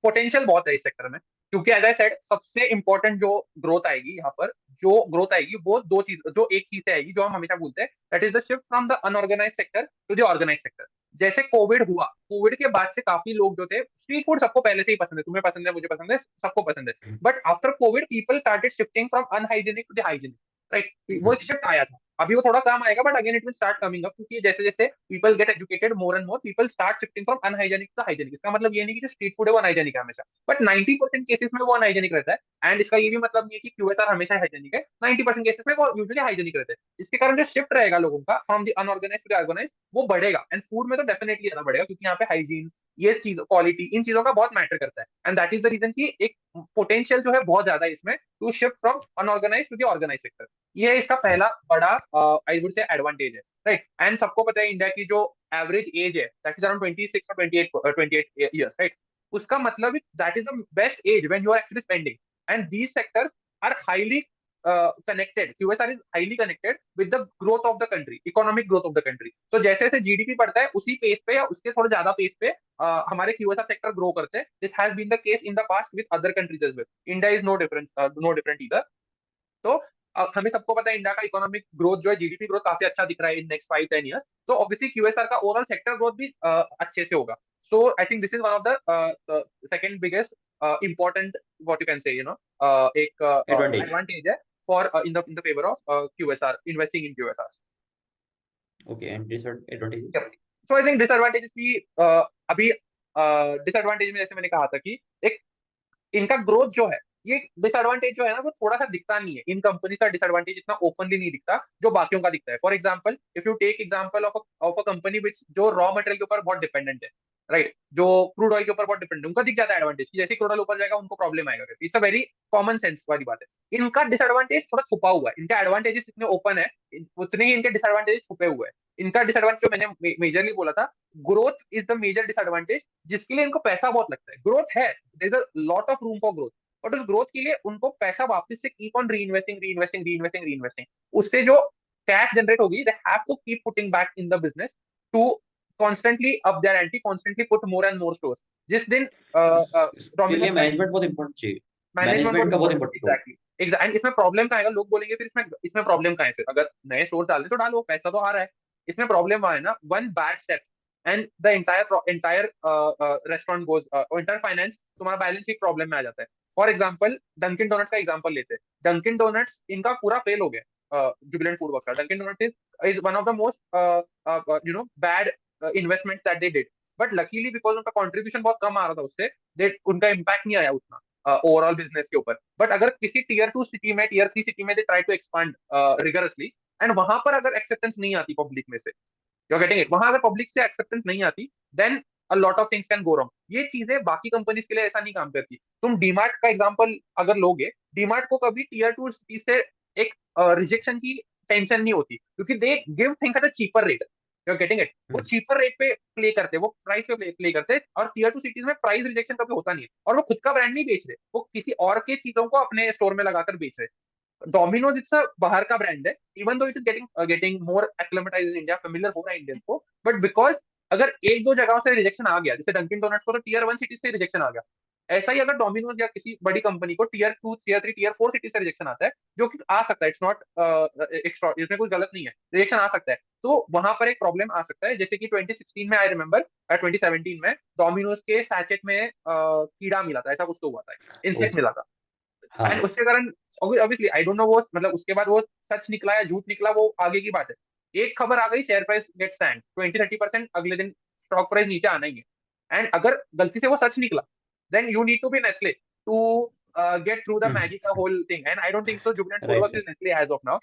पोटेंशियल बहुत है इस सेक्टर में, क्योंकि एज आई सेड सबसे इंपॉर्टेंट जो ग्रोथ आएगी यहाँ पर, जो ग्रोथ आएगी वो जो एक चीज से आएगी जो हम हमेशा भूलते हैं, that is the shift from the unorganise sector to the organise sector. जैसे कोविड हुआ, कोविड के बाद से काफी लोग जो थे, स्ट्रीट फूड सबको पहले से ही पसंद है, तुम्हें पसंद है, मुझे पसंद है, सबको पसंद है, but after Covid people started shifting from unhygienic to the hygienic. Right, वो शिफ्ट आया था, अभी वो थोड़ा कम आएगा, but again it will start coming up, क्योंकि जैसे जैसे people get educated more and more, people start shifting from unhygienic to hygienic. इसका मतलब ये नहीं कि जो स्ट्रीट फूड है वो अनहाइजेनिक है हमेशा, बट 90% केसेस में वो अनहाइजेनिक रहता है। एंड इसका ये भी मतलब नहीं है कि क्यूएसआर हमेशा हाइजेनिक है, 90% केसेस में वो यूजुअली हाइजेनिक रहते हैं। इसके कारण जो शिफ्ट रहेगा लोगों का from the unorganise to the organise, वो बढ़ेगा। एंड फूड में तो डेफिनेटली ज्यादा बढ़ेगा, क्योंकि यहाँ पे हाइजीन, ये चीज, क्वालिटी, इन चीजों का बहुत मैटर करता है। And that is the reason की एक पोटेंशियल जो है बहुत ज्यादा है इसमें, to shift from unorganise to the organise sector. ये है इसका पहला बड़ा आई वुड से एडवांटेज है। राइट, एंड सबको पता है इंडिया की जो एवरेज एज है दैट इज अराउंड 26 और 28 ईयर्स। राइट, उसका मतलब that is the best age when you are actually spending, and these sectors are highly connected. QSR is highly connected with the growth of the country, economic growth of the country. So जैसे जैसे GDP बढ़ता है उसी pace पे या उसके थोड़ा ज्यादा पेस पे हमारे QSR सेक्टर ग्रो करते हैं. This has been the case in the past with other countries as well. India is no difference, no different either. तो हमें सबको पता है इंडिया का इकोनॉमिक ग्रोथ जो है, जीडीपी ग्रोथ काफी अच्छा दिख रहा है इन नेक्स्ट 5-10 ईयर्स. तो ऑब्वियसली क्यूएसआर का ओवरऑल सेक्टर ग्रोथ भी अच्छे से होगा. So I think this is one of the second biggest important, what you can say, एक एडवांटेज. एडवांटेज है for in the favor of QSR, investing in QSRs. Okay, and disadvantages. Yep. So I think disadvantages की अभी disadvantage में जैसे मैंने कहा था कि एक इनका ग्रोथ जो है, ये डिसएडवांटेज जो है ना वो थोड़ा सा दिखता नहीं है. इन कंपनीज का डिसएडवांटेज इतना ओपनली नहीं दिखता जो बाकियों का दिखता है. For example, if you take example of a company which जो रॉ मटेरियल के ऊपर बहुत डिपेंडेंट है, राइट, जो क्रूड ऑयल के ऊपर बहुत डिपेंडेंट है, उनका दिख जाता है एडवांटेज कि जैसे क्रूड ऑयल ऊपर जाएगा उनको प्रॉब्लम आएगा. It's a very common sense वाली बात है. इनका डिसएडवांटेज थोड़ा छुपा हुआ है. इनके एडवांटेजेस इतने ओपन है, उतने ही इनके डिसएडवांटेजेस छुपे हुए हैं. इनका डिसएडवांटेज जो मैंने मेजरली बोला था, growth is the major disadvantage, जिसके लिए इनको पैसा बहुत लगता है. ग्रोथ है, there is a lot of room for growth, but उस ग्रोथ के लिए उनको पैसा वापस से कीप ऑन री इन्वेस्टिंग. उससे जो कैश जनरेट होगी, they have to keep putting back in the business to constantly up their ante, constantly put more and more stores. जिस दिन इसके लिए डोमिनोज का मैनेजमेंट बहुत इंपॉर्टेंट चाहिए. मैनेजमेंट मैनेजमेंट बहुत का बहुत important, important role. Exactly and इसमें प्रॉब्लम का आएगा. लोग बोलेंगे फिर इसमें प्रॉब्लम का है. फिर अगर नए स्टोर डाल रहे तो डालो, पैसा तो आ रहा है. इसमें प्रॉब्लम वहां है ना, one bad step and the entire restaurant goes, entire finance तुम्हारा बैलेंस शीट प्रॉब्लम में आ जाता है. फॉर एग्जांपल, डंकिन डोनट्स का एग्जांपल लेते हैं. डंकिन डोनट्स इनका पूरा फेल हो गया. जुबिलेंट फूड वर्क्स का Dunkin Donuts is one of the most bad investments that they did. But luckily because उनका कंट्रीब्यूशन बहुत कम आ रहा था उससे, उनका इम्पैक्ट नहीं आया उतना ओवरऑल बिजनेस के ऊपर. बट अगर किसी टियर 2 सिटी में, टियर 3 सिटी में they try to expand rigorously, and वहां पर अगर एक्सेप्टेंस नहीं आती पब्लिक में से, यू आर गेटिंग इट, वहां अगर पब्लिक से एक्सेप्टेंस नहीं आती, then a lot of things can go wrong. ये चीजें बाकी कंपनीज के लिए ऐसा नहीं काम करती. तुम डीमार्ट का एग्जांपल अगर लोगे, डीमार्ट को कभी टियर 2 सिटी से एक रिजेक्शन की टेंशन नहीं होती, क्योंकि they give things at a cheaper rate. You are getting it. वो चीपर रेट पे प्ले करते, वो प्राइस पे प्ले करते, और टियर 2 सिटीज में प्राइस रिजेक्शन कभी होता नहीं है. और वो खुद का ब्रांड नहीं बेच रहे, वो किसी और के चीजों को अपने स्टोर में लगाकर बेच रहे. डोमिनोज इट्स बाहर का ब्रांड है, even though it is getting more acclimatized in India, familiar हो रहा है इंडियंस को. बट बिकॉज अगर एक दो जगहों से रिजेक्शन आ गया, जैसे डंकिन डोनट्स को तो टियर 1 सिटी से रिजेक्शन आ गया, ऐसा ही अगर डोमिनोज या किसी बड़ी कंपनी को टियर 2, टियर 3, टियर 4 सिटी से रिजेक्शन आता है, जो कि आ सकता है, इट्स नॉट एक्स्ट्रा, इसमें कुछ गलत नहीं है, रिजेक्शन आ सकता है, तो वहां पर एक प्रॉब्लम आ सकता है. जैसे कि 2016 में, आई रिमेंबर 2017 में डोमिनोज के सैचेट में कीड़ा मिला था, ऐसा कुछ तो हुआ था, इंसेक्ट मिला था. एंड हाँ. उसके कारण ऑब्वियसली आई डोंट नो वो, मतलब उसके बाद वो सच निकला या झूठ निकला, वो आगे की बात है. एक खबर आ गई, शेयर प्राइस गेट स्टैंड 20-30%, अगले दिन स्टॉक प्राइस नीचे आना ही है. एंड अगर गलती से वो सच निकला, then you need to be Nestle to get through the Maggi का whole thing. And I don't think so Jubilant food right. Works is Nestle as of now.